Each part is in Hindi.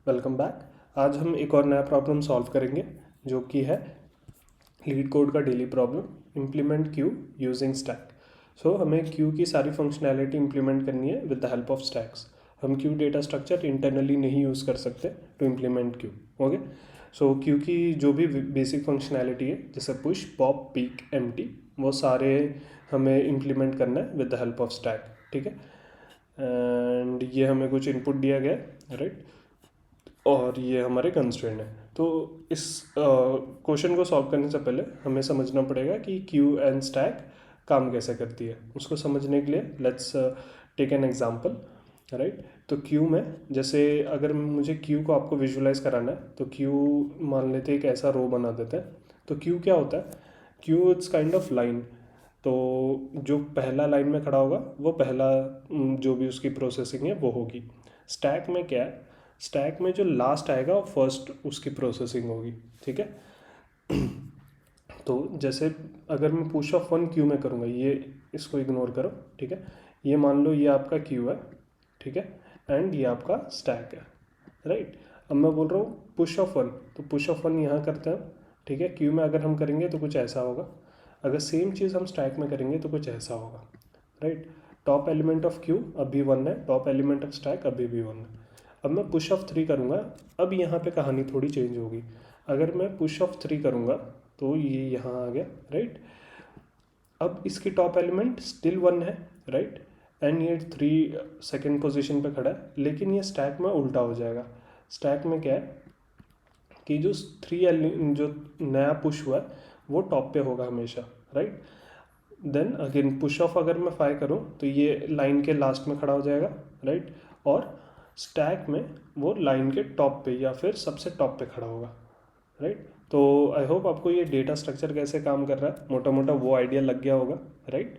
Welcome back. आज हम एक और नया प्रॉब्लम सॉल्व करेंगे जो कि है लीड कोड का daily problem, implement queue using stack. So हमें क्यू की सारी फंक्शनैलिटी इम्प्लीमेंट करनी है with the help of stacks. हम क्यू डेटा स्ट्रक्चर इंटरनली नहीं यूज़ कर सकते to implement queue. Okay, so queue की जो भी बेसिक फंक्शनैलिटी है जैसे पुश, पॉप, पीक, एम्प्टी, वो सारे हमें इम्प्लीमेंट करना है with the help of stack. ठीक है, एंड ये हमें कुछ इनपुट दिया गया है, राइट, और ये हमारे कंस्ट्रेंट है। तो इस क्वेश्चन को सॉल्व करने से पहले हमें समझना पड़ेगा कि क्यू एंड स्टैक काम कैसे करती है। उसको समझने के लिए let's take an example, right. तो क्यू में जैसे अगर मुझे क्यू को आपको विजुलाइज कराना है तो क्यू मान लेते हैं एक ऐसा रो बना देते हैं। तो क्यू क्या होता है? Q it's kind of line. तो जो पहला लाइन में खड़ा होगा वो पहला जो भी उसकी प्रोसेसिंग है वो होगी। स्टैक में क्या है? स्टैक में जो लास्ट आएगा वो फर्स्ट उसकी प्रोसेसिंग होगी। ठीक है, तो जैसे अगर मैं पुश ऑफ वन क्यू में करूँगा, ये इसको इग्नोर करो, ठीक है। ये मान लो ये आपका क्यू है, ठीक है, एंड ये आपका स्टैक है, राइट। अब मैं बोल रहा हूँ पुश ऑफ वन, तो पुश ऑफ वन यहाँ करते हैं, ठीक है। क्यू में अगर हम करेंगे तो कुछ ऐसा होगा, अगर सेम चीज़ हम स्टैक में करेंगे तो कुछ ऐसा होगा, right. Top element of Q अभी वन है, टॉप एलिमेंट ऑफ स्टैक अभी भी वन है। अब मैं पुश ऑफ थ्री करूँगा, अब यहाँ पे कहानी थोड़ी चेंज होगी। अगर मैं पुश ऑफ थ्री करूँगा तो ये यहाँ आ गया, राइट। अब इसकी टॉप एलिमेंट स्टिल वन है, राइट, एंड ये थ्री सेकेंड पोजीशन पे खड़ा है, लेकिन ये स्टैक में उल्टा हो जाएगा। स्टैक में क्या है कि जो जो नया पुश हुआ है वो टॉप पे होगा हमेशा, right. Then again push of अगर मैं 5 करूँ तो ये लाइन के लास्ट में खड़ा हो जाएगा, राइट, और स्टैक में वो लाइन के टॉप पे या फिर सबसे टॉप पे खड़ा होगा, राइट। तो आई होप आपको ये डेटा स्ट्रक्चर कैसे काम कर रहा है मोटा मोटा वो आइडिया लग गया होगा, राइट।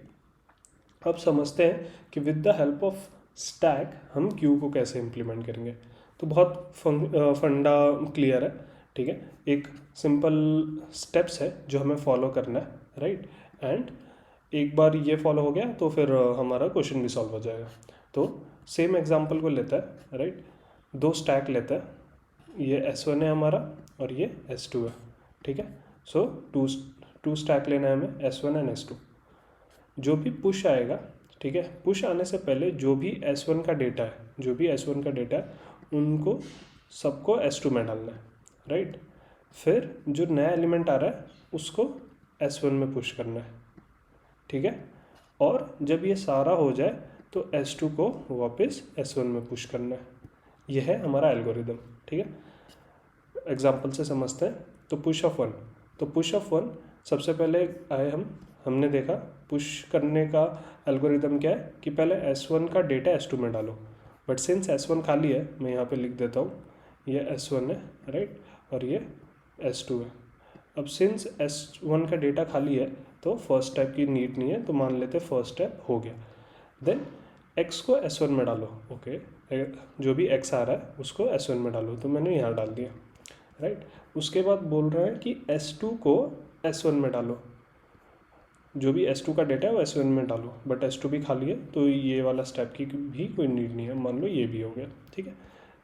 अब समझते हैं कि with the help of stack हम क्यू को कैसे इम्प्लीमेंट करेंगे। तो बहुत फंडा क्लियर है, ठीक है। एक सिंपल स्टेप्स है जो हमें फॉलो करना है, राइट, एंड एक बार ये फॉलो हो गया तो फिर हमारा क्वेश्चन भी सॉल्व हो जाएगा। तो सेम एग्जांपल को लेता है, राइट, दो स्टैक लेता है, ये S1 है हमारा और ये S2 है, ठीक है। सो टू स्टैक लेना है हमें, S1 एंड S2। जो भी पुश आएगा, ठीक है, पुश आने से पहले जो भी S1 का डेटा है उनको सबको S2 में डालना है, राइट। फिर जो नया एलिमेंट आ रहा है उसको S1 में पुश करना है, ठीक है। और जब ये सारा हो जाए तो S2 को वापस S1 में पुश करना है। यह है हमारा एल्गोरिदम, ठीक है। एग्जाम्पल से समझते हैं। तो पुश ऑफ वन सबसे पहले आए हमने देखा पुश करने का एल्गोरिदम क्या है कि पहले S1 का डेटा S2 में डालो, बट सिंस S1 खाली है मैं यहाँ पे लिख देता हूँ, ये S1 है, राइट, और ये S2 है। अब सिंस S1 का डेटा खाली है तो फर्स्ट स्टेप की नीड नहीं है, तो मान लेते फर्स्ट स्टेप हो गया। देन x को S1 में डालो, ओके, जो भी x आ रहा है उसको S1 में डालो, तो मैंने यहाँ डाल दिया, राइट। उसके बाद बोल रहा है कि S2 को S1 में डालो, जो भी S2 का डेटा है वो S1 में डालो, बट S2 भी खाली है तो ये वाला स्टेप की भी कोई नीड नहीं है, मान लो ये भी हो गया, ठीक है।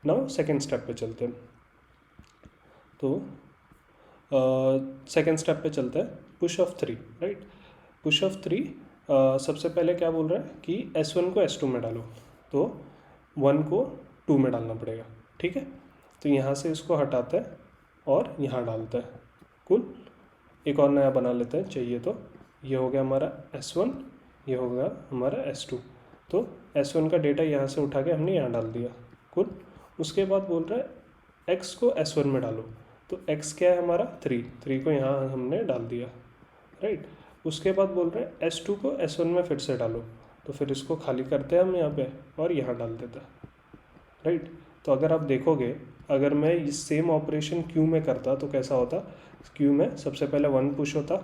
नाउ सेकेंड स्टेप पे चलते हैं। तो सेकेंड स्टेप पे चलते हैं, push of three, right. Push of three सबसे पहले क्या बोल रहा है कि S1 को S2 में डालो, तो 1 को 2 में डालना पड़ेगा, ठीक है। तो यहाँ से इसको हटाते हैं और यहाँ डालते हैं, कुल एक और नया बना लेते हैं चाहिए तो। ये हो गया हमारा S1, ये हो गया हमारा S2। तो S1 का डेटा यहाँ से उठा के हमने यहाँ डाल दिया, कुल। उसके बाद बोल रहा है x को S1 में डालो, तो x क्या है हमारा 3 को यहाँ हमने डाल दिया, राइट। उसके बाद बोल रहे हैं S2 को S1 में फिर से डालो, तो फिर इसको खाली करते हैं हम यहाँ पे और यहाँ डाल देते हैं, राइट। तो अगर आप देखोगे, अगर मैं इस सेम ऑपरेशन क्यू में करता तो कैसा होता, क्यू में सबसे पहले 1 पुश होता,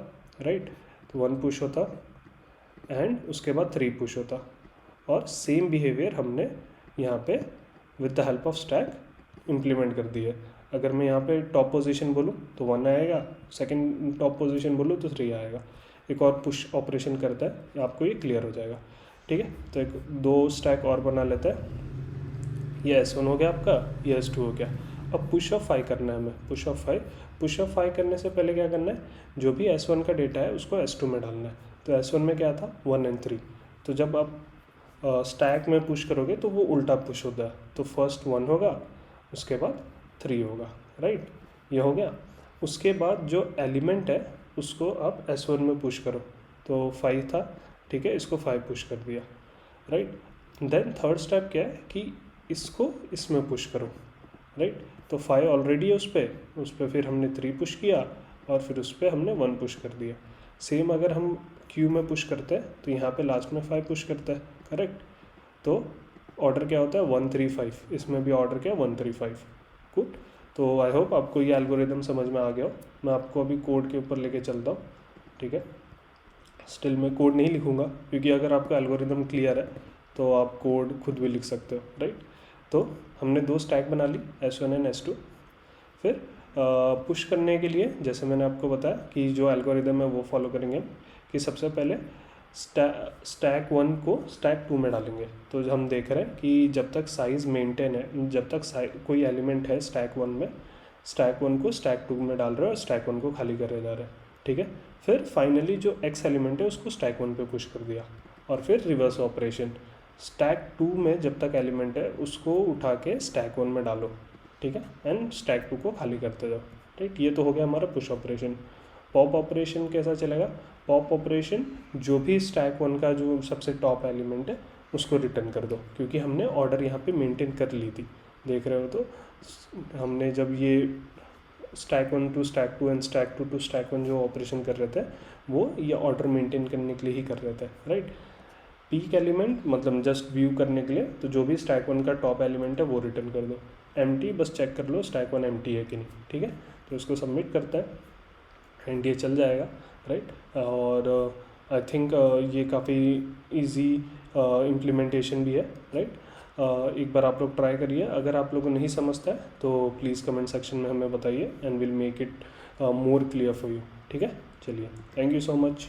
राइट, तो 1 पुश होता एंड उसके बाद 3 पुश होता, और सेम बिहेवियर हमने यहाँ पे with the help of stack implement कर दी है। अगर मैं यहाँ पे टॉप पोजीशन बोलूँ तो 1 आएगा, सेकंड टॉप पोजीशन बोलूँ तो 3 आएगा। एक और पुश ऑपरेशन करता है, आपको ये क्लियर हो जाएगा, ठीक है। तो एक दो स्टैक और बना लेते हैं। ये S1 हो गया आपका, ये S2 हो गया। अब पुश ऑफ 5 करना है हमें, पुश ऑफ 5। पुश ऑफ 5 करने से पहले क्या करना है, जो भी S1 का डेटा है उसको S2 में डालना है। तो S1 में क्या था 1 और 3, तो जब आप स्टैक में पुश करोगे तो वो उल्टा पुश होता है, तो फर्स्ट 1 होगा, उसके बाद 3 होगा, राइट, ये हो गया। उसके बाद जो एलिमेंट है उसको आप S1 में पुश करो, तो 5 था, ठीक है, इसको 5 पुश कर दिया, राइट। देन थर्ड स्टेप क्या है कि इसको इसमें पुश करो, राइट। तो 5 ऑलरेडी है उस पर फिर हमने 3 पुश किया और फिर उस पर हमने 1 पुश कर दिया। सेम अगर हम क्यू में पुश करते हैं तो यहाँ पे लास्ट में 5 पुश करते हैं, करेक्ट। तो ऑर्डर क्या होता है 1 3 5, इसमें भी ऑर्डर क्या 1 3 5, गुड। तो आई होप आपको ये एल्गोरिदम समझ में आ गया हो। मैं आपको अभी कोड के ऊपर लेके चलता हूँ, ठीक है। स्टिल मैं कोड नहीं लिखूँगा क्योंकि अगर आपका एल्गोरिदम क्लियर है तो आप कोड खुद भी लिख सकते हो, राइट। तो हमने 2 स्टैक बना ली, S1 एंड S2। फिर पुश करने के लिए जैसे मैंने आपको बताया कि जो एल्गोरिदम है वो फॉलो करेंगे कि सबसे पहले स्टैक 1 को स्टैक 2 में डालेंगे। तो हम देख रहे हैं कि जब तक साइज़ मेंटेन है, जब तक कोई एलिमेंट है स्टैक 1 में, स्टैक 1 को स्टैक 2 में डाल रहे हैं और स्टैक 1 को खाली करे जा रहे हैं, ठीक है। फिर फाइनली जो x एलिमेंट है उसको स्टैक 1 पे पुश कर दिया और फिर रिवर्स ऑपरेशन, स्टैक 2 में जब तक एलिमेंट है उसको उठा के स्टैक 1 में डालो, ठीक है, एंड स्टैक 2 को खाली करते जाओ, राइट। ये तो हो गया हमारा पुश ऑपरेशन। पॉप ऑपरेशन कैसा चलेगा, पॉप ऑपरेशन जो भी स्टैक 1 का जो सबसे टॉप एलिमेंट है उसको रिटर्न कर दो, क्योंकि हमने ऑर्डर यहाँ पे मेंटेन कर ली थी, देख रहे हो। तो हमने जब ये stack 1 to stack 2 and stack 2 to stack 1 जो ऑपरेशन कर रहे थे वो ये ऑर्डर मेंटेन करने के लिए ही कर रहे थे, राइट। पीक एलिमेंट मतलब जस्ट व्यू करने के लिए, तो जो भी स्टैक 1 का टॉप एलिमेंट है वो रिटर्न कर दो। एम्प्टी बस चेक कर लो स्टैक 1 एम्प्टी है कि नहीं, ठीक है। तो इसको सबमिट करता है एंड ये चल जाएगा, राइट। और आई थिंक ये काफ़ी इजी इम्प्लीमेंटेशन भी है, राइट। एक बार आप लोग ट्राई करिए। अगर आप लोगों को नहीं समझता है तो प्लीज़ कमेंट सेक्शन में हमें बताइए and will make it more clear for you, ठीक है। चलिए, थैंक यू सो मच।